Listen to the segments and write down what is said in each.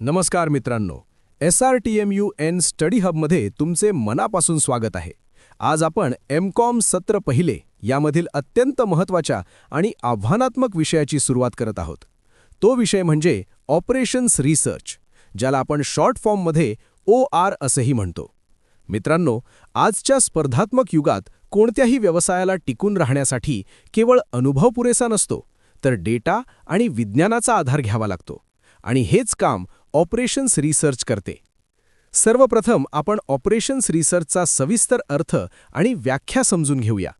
नमस्कार मित्रांनो, SRTMUN study हबमध्ये तुमचे मनापासून स्वागत आहे. आज आपण M.Com सत्र पहिले यामधील अत्यंत महत्त्वाच्या आणि आव्हानात्मक विषयाची सुरुवात करत आहोत. तो विषय म्हणजे ऑपरेशन्स रिसर्च, ज्याला आपण शॉर्ट फॉर्ममध्ये OR असेही म्हणतो. मित्रांनो, आजच्या स्पर्धात्मक युगात कोणत्याही व्यवसायाला टिकून राहण्यासाठी केवळ अनुभव पुरेसा नसतो, तर डेटा आणि विज्ञानाचा आधार घ्यावा लागतो. आणि हेच काम ऑपरेशन्स रिसर्च करते. सर्वप्रथम आपण ऑपरेशन्स रिसर्चचा सविस्तर अर्थ आणि व्याख्या समजून घेऊया.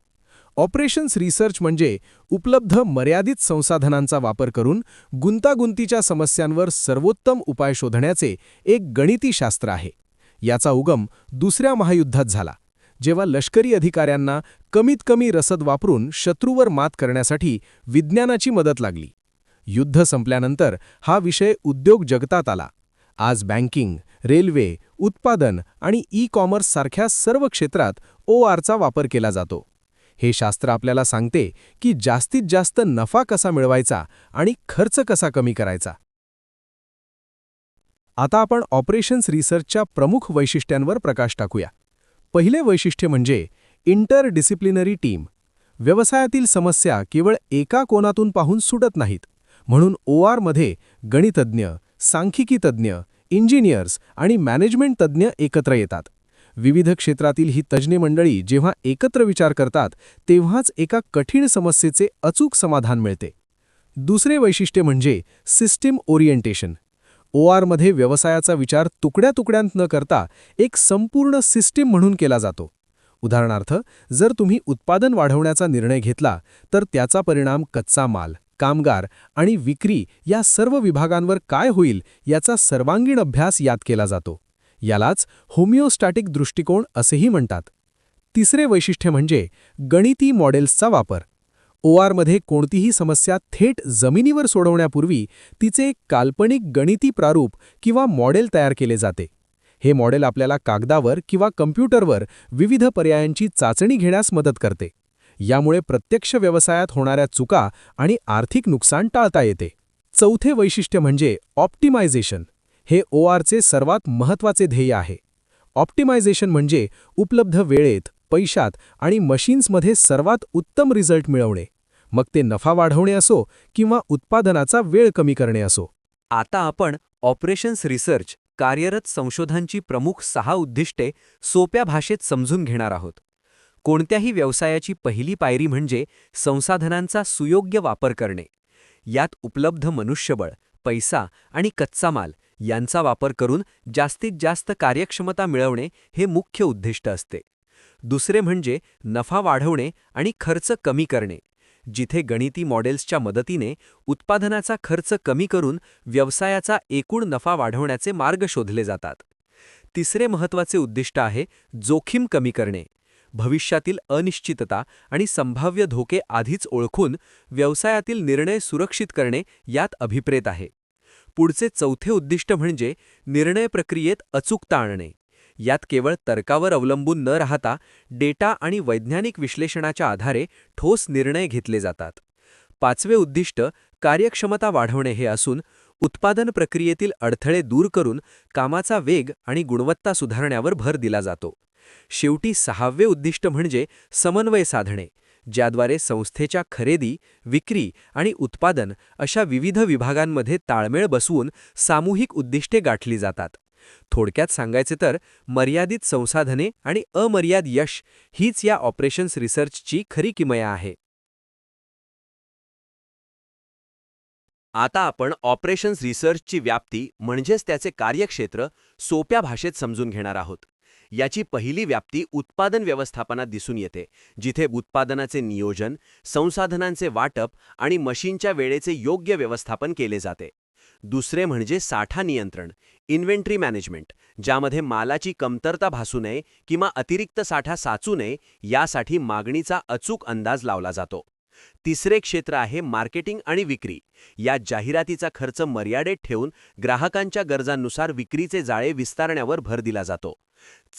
ऑपरेशन्स रिसर्च म्हणजे उपलब्ध मर्यादित संसाधनांचा वापर करून गुंतागुंतीच्या समस्यांवर सर्वोत्तम उपाय शोधण्याचे एक गणिती शास्त्र आहे. याचा उगम दुसऱ्या महायुद्धात झाला, जेव्हा लष्करी अधिकाऱ्यांना कमीत कमी रसद वापरून शत्रूवर मात करण्यासाठी विज्ञानाची मदत लागली. युद्ध संपल्यानंतर हा विषय उद्योग जगतात आला. आज बँकिंग, रेल्वे, उत्पादन आणि ई-कॉमर्स सारख्या सर्व क्षेत्रात ORचा वापर केला जातो. हे शास्त्र आपल्याला सांगते की जास्तीत जास्त नफा कसा मिळवायचा आणि खर्च कसा कमी करायचा. आता आपण ऑपरेशन्स रिसर्चच्या प्रमुख वैशिष्ट्यांवर प्रकाश टाकूया. पहिले वैशिष्ट्य म्हणजे इंटरडिसिप्लिनरी टीम. व्यवसायातील समस्या केवळ एका कोनातून पाहून सुटत नाहीत. म्हणून ORमध्ये गणितज्ञ, सांख्यिकी तज्ज्ञ, इंजिनियर्स आणि मॅनेजमेंट तज्ज्ञ एकत्र येतात. विविध क्षेत्रातील ही तज्ज्ञ मंडळी जेव्हा एकत्र विचार करतात, तेव्हाच एका कठीण समस्येचे अचूक समाधान मिळते. दुसरे वैशिष्ट्य म्हणजे सिस्टीम ओरिएंटेशन. ORमध्ये व्यवसायाचा विचार तुकड्या तुकड्यांत न करता एक संपूर्ण सिस्टीम म्हणून केला जातो. उदाहरणार्थ, जर तुम्ही उत्पादन वाढवण्याचा निर्णय घेतला, तर त्याचा परिणाम कच्चा माल, कामगार आणि विक्री या सर्व विभागांवर काय होईल याचा सर्वांगीण अभ्यास यात केला जातो. यालाच होमिओस्टॅटिक दृष्टिकोन असेही म्हणतात. तिसरे वैशिष्ट्य म्हणजे गणिती मॉडेल्सचा वापर. ORमध्ये कोणतीही समस्या थेट जमिनीवर सोडवण्यापूर्वी तिचे एक काल्पनिक गणिती प्रारूप किंवा मॉडेल तयार केले जाते. हे मॉडेल आपल्याला कागदावर किंवा कम्प्युटरवर विविध पर्यायांची चाचणी घेण्यास मदत करते. यामुळे प्रत्यक्ष व्यवसायात होणाऱ्या चुका आणि आर्थिक नुकसान टाळता येते. चौथे वैशिष्ट्य म्हणजे ऑप्टिमायझेशन. हे ORचे सर्वात महत्त्वाचे ध्येय आहे. ऑप्टिमायझेशन म्हणजे उपलब्ध वेळेत, पैशात आणि मशीन्समध्ये सर्वात उत्तम रिझल्ट मिळवणे. मग ते नफा वाढवणे असो किंवा उत्पादनाचा वेळ कमी करणे असो. आता आपण ऑपरेशन्स रिसर्च कार्यरत संशोधनाची प्रमुख 6 उद्दिष्टे सोप्या भाषेत समजून घेणार आहोत. कोणत्याही व्यवसायाची पहिली पायरी म्हणजे संसाधनांचा सुयोग्य वापर करणे. यात उपलब्ध मनुष्यबळ, पैसा आणि कच्चा माल यांचा वापर करून जास्तीत जास्त कार्यक्षमता मिळवणे हे मुख्य उद्दिष्ट असते. दुसरे म्हणजे नफा वाढवणे आणि खर्च कमी करणे. जिथे गणिती मॉडेल्सच्या मदतीने उत्पादनाचा खर्च कमी करून व्यवसायाचा एकूण नफा वाढवण्याचे मार्ग शोधले जातात. तिसरे महत्त्वाचे उद्दिष्ट आहे जोखीम कमी करणे. भविष्यातील अनिश्चितता आणि संभाव्य धोके आधीच ओळखून व्यवसायातील निर्णय सुरक्षित करणे यात अभिप्रेत आहे. पुढचे चौथे उद्दिष्ट म्हणजे निर्णय प्रक्रियेत अचूकता आणणे. यात केवळ तर्कावर अवलंबून न राहता डेटा आणि वैज्ञानिक विश्लेषणाच्या आधारे ठोस निर्णय घेतले जातात. पाचवे उद्दिष्ट कार्यक्षमता वाढवणे हे असून उत्पादन प्रक्रियेतील अडथळे दूर करून कामाचा वेग आणि गुणवत्ता सुधारण्यावर भर दिला जातो. शेवटी 6वे उद्दिष्ट म्हणजे समन्वय साधणे, ज्याद्वारे संस्थेच्या खरेदी, विक्री आणि उत्पादन अशा विविध विभागांमध्ये ताळमेळ बसवून सामूहिक उद्दिष्टे गाठली जातात. थोडक्यात सांगायचे तर मर्यादित संसाधने आणि अमर्याद यश हीच या ऑपरेशन्स रिसर्चची खरी किमया आहे. आता आपण ऑपरेशन्स रिसर्चची व्याप्ती म्हणजेच त्याचे कार्यक्षेत्र सोप्या भाषेत समजून घेणार आहोत. याची पहिली व्याप्ती उत्पादन व्यवस्थापनात दिसून येते, जिथे उत्पादनाचे नियोजन, संसाधनांचे वाटप आणि मशीनच्या वेळेचे योग्य व्यवस्थापन केले जाते. दुसरे म्हणजे साठा नियंत्रण, इन्व्हेंटरी मॅनेजमेंट, ज्यामध्ये मालाची कमतरता भासू नये किंवा अतिरिक्त साठा साचू नये यासाठी मागणीचा अचूक अंदाज लावला जातो. तिसरे क्षेत्र आहे मार्केटिंग आणि विक्री. यात जाहिरातीचा खर्च मर्यादेत ठेवून ग्राहकांच्या गरजांनुसार विक्रीचे जाळे विस्तारण्यावर भर दिला जातो.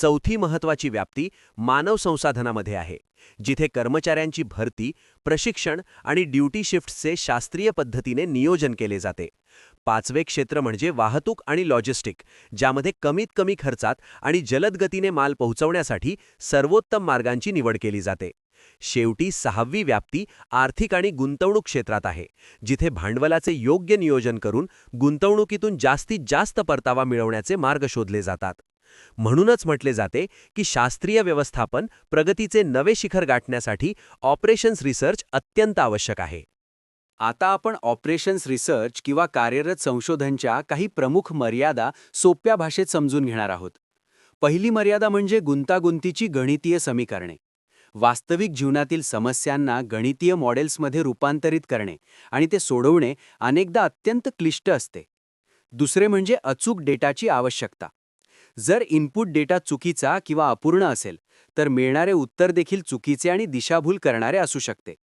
चौथी महत्त्वाची व्याप्ती मानव संसाधनामध्ये आहे, जिथे कर्मचाऱ्यांची भरती, प्रशिक्षण आणि ड्युटी शिफ्ट्सचे शास्त्रीय पद्धतीने नियोजन केले जाते. पाचवे क्षेत्र म्हणजे वाहतूक आणि लॉजिस्टिक, ज्यामध्ये कमीत कमी खर्चात आणि जलद गतीने माल पोहोचवण्यासाठी सर्वोत्तम मार्गांची निवड केली जाते. शेवटी सहावी व्याप्ती आर्थिक आणि गुंतवणूक क्षेत्रात आहे, जिथे भांडवलाचे योग्य नियोजन करून गुंतवणुकीतून जास्तीत जास्त परतावा मिळवण्याचे मार्ग शोधले जातात. म्हणूनच म्हटले जाते की शास्त्रीय व्यवस्थापन प्रगतीचे नवे शिखर गाठण्यासाठी ऑपरेशन्स रिसर्च अत्यंत आवश्यक आहे. आता आपण ऑपरेशन्स रिसर्च किंवा कार्यरत संशोधनच्या काही प्रमुख मर्यादा सोप्या भाषेत समजून घेणार आहोत. पहिली मर्यादा म्हणजे गुंतागुंतीची गणितीय समीकरणे. वास्तविक जीवनातील समस्यांना गणितीय मॉडेल्समध्ये रूपांतरित करणे आणि ते सोडवणे अनेकदा अत्यंत क्लिष्ट असते. दुसरे म्हणजे अचूक डेटाची आवश्यकता. जर इनपुट डेटा चुकीचा किंवा अपूर्ण असेल तर मिळणारे उत्तर देखील चुकीचे आणि दिशाभूल करणारे असू शकते.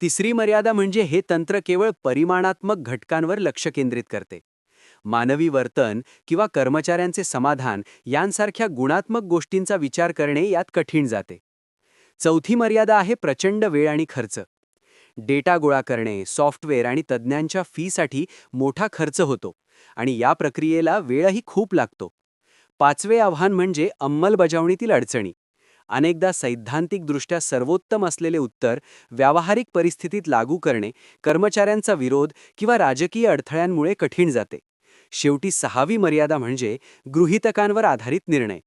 तिसरी मर्यादा म्हणजे हे तंत्र केवळ परिमाणात्मक घटकांवर लक्ष केंद्रित करते. मानवी वर्तन किंवा कर्मचाऱ्यांचे समाधान यांसारख्या गुणात्मक गोष्टींचा विचार करणे यात कठीण जाते. चौथी मर्यादा आहे प्रचंड वेळ आणि खर्च. डेटा गोळा करणे, सॉफ्टवेअर आणि तज्ज्ञांच्या फीसाठी मोठा खर्च होतो आणि या प्रक्रियेला वेळही खूप लागतो. पाचवे आव्हान म्हणजे अंमलबजावणीतील अडचणी. अनेकदा सैद्धांतिकदृष्ट्या सर्वोत्तम असलेले उत्तर व्यावहारिक परिस्थितीत लागू करणे कर्मचाऱ्यांचा विरोध किंवा राजकीय अडथळ्यांमुळे कठीण जाते. शेवटी सहावी मर्यादा म्हणजे गृहीतकांवर आधारित निर्णय.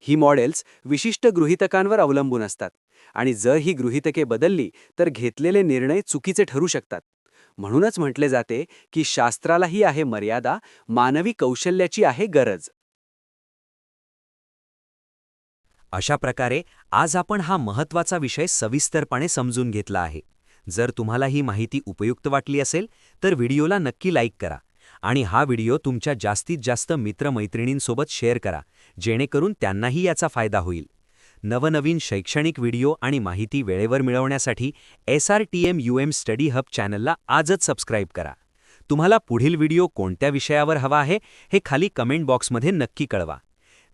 ही मॉडेल्स विशिष्ट गृहीतकांवर अवलंबून असतात आणि जर ही गृहीतके बदलली तर घेतलेले निर्णय चुकीचे ठरू शकतात. म्हणूनच म्हटले जाते की शास्त्रालाही आहे मर्यादा, मानवी कौशल्याची आहे गरज. अशा प्रकारे आज आपण हा महत्त्वाचा विषय सविस्तरपणे समजून घेतला आहे. जर तुम्हाला ही माहिती उपयुक्त वाटली असेल तर व्हिडिओला नक्की लाईक करा आणि हा व्हिडिओ तुमच्या जास्तीत जास्त मित्रमैत्रिणींसोबत शेअर करा, जेणेकरून त्यांनाही याचा फायदा होईल. नवनवीन शैक्षणिक व्हिडिओ आणि माहिती वेळेवर मिळवण्यासाठी SRTM स्टडी हब चॅनलला आजच सबस्क्राईब करा. तुम्हाला पुढील व्हिडिओ कोणत्या विषयावर हवा आहे हे खाली कमेंट बॉक्समध्ये नक्की कळवा.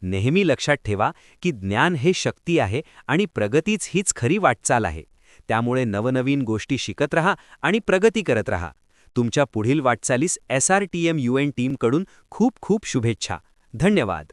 नेहमी लक्षात ठेवा की ज्ञान हे शक्ती आहे आणि प्रगतीच हीच खरी वाटचाल आहे. त्यामुळे नवनवीन गोष्टी शिकत रहा आणि प्रगती करत रहा. तुमच्या पुढील वाटचालीस SRTM टीमकडून खूप खूप शुभेच्छा. धन्यवाद.